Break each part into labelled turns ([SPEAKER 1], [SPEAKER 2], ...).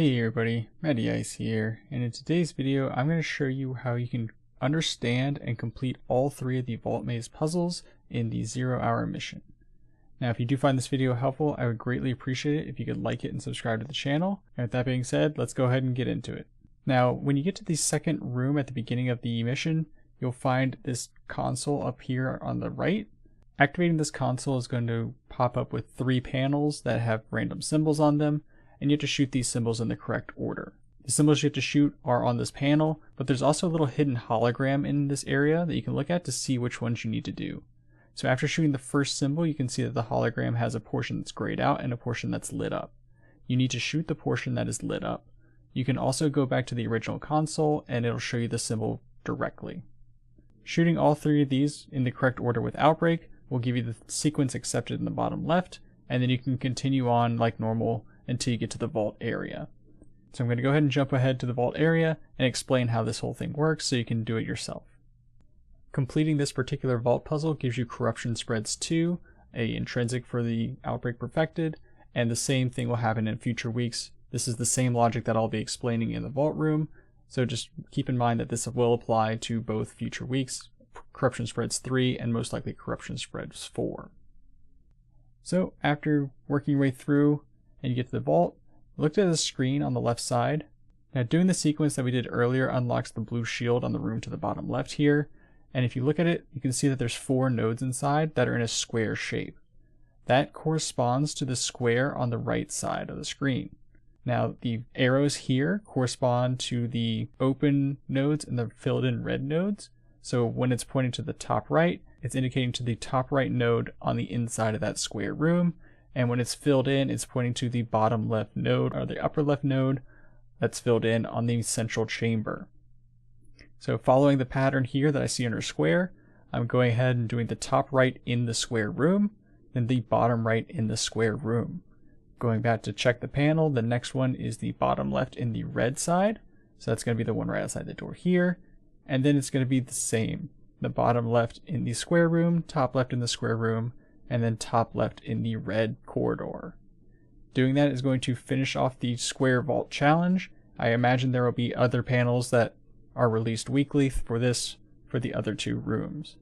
[SPEAKER 1] Hey everybody, Matty Ice here, and in today's video I'm going to show you how you can understand and complete all three of the Vault Maze puzzles in the 0-hour mission. Now if you do find this video helpful, I would greatly appreciate it if you could like it and subscribe to the channel. And with that being said, let's go ahead and get into it. Now when you get to the second room at the beginning of the mission, you'll find this console up here on the right. Activating this console is going to pop up with 3 panels that have random symbols on them, and you have to shoot these symbols in the correct order. The symbols you have to shoot are on this panel, but there's also a little hidden hologram in this area that you can look at to see which ones you need to do. So after shooting the first symbol, you can see that the hologram has a portion that's grayed out and a portion that's lit up. You need to shoot the portion that is lit up. You can also go back to the original console and it'll show you the symbol directly. Shooting all 3 of these in the correct order with Outbreak will give you the sequence accepted in the bottom left, and then you can continue on like normal until you get to the vault area. So I'm going to go ahead and jump ahead to the vault area and explain how this whole thing works so you can do it yourself. Completing this particular vault puzzle gives you Corruption Spreads 2, a intrinsic for the Outbreak Perfected, and the same thing will happen in future weeks. This is the same logic that I'll be explaining in the vault room, so just keep in mind that this will apply to both future weeks, Corruption Spreads 3 and most likely Corruption Spreads 4. So after working your way through and you get to the vault, look at the screen on the left side. Now doing the sequence that we did earlier unlocks the blue shield on the room to the bottom left here, and if you look at it, you can see that there's 4 nodes inside that are in a square shape. That corresponds to the square on the right side of the screen. Now the arrows here correspond to the open nodes and the filled in red nodes, so when it's pointing to the top right, it's indicating to the top right node on the inside of that square room, and when it's filled in, it's pointing to the bottom left node or the upper left node that's filled in on the central chamber. So following the pattern here that I see under square, I'm going ahead and doing the top right in the square room, then the bottom right in the square room. Going back to check the panel, the next one is the bottom left in the red side, so that's going to be the one right outside the door here, and then it's going to be the same. The bottom left in the square room, top left in the square room, and then top left in the red corridor. Doing that is going to finish off the square vault challenge. I imagine there will be other panels that are released weekly for the other 2 rooms.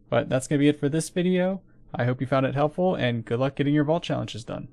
[SPEAKER 1] But that's going to be it for this video. I hope you found it helpful, and good luck getting your vault challenges done.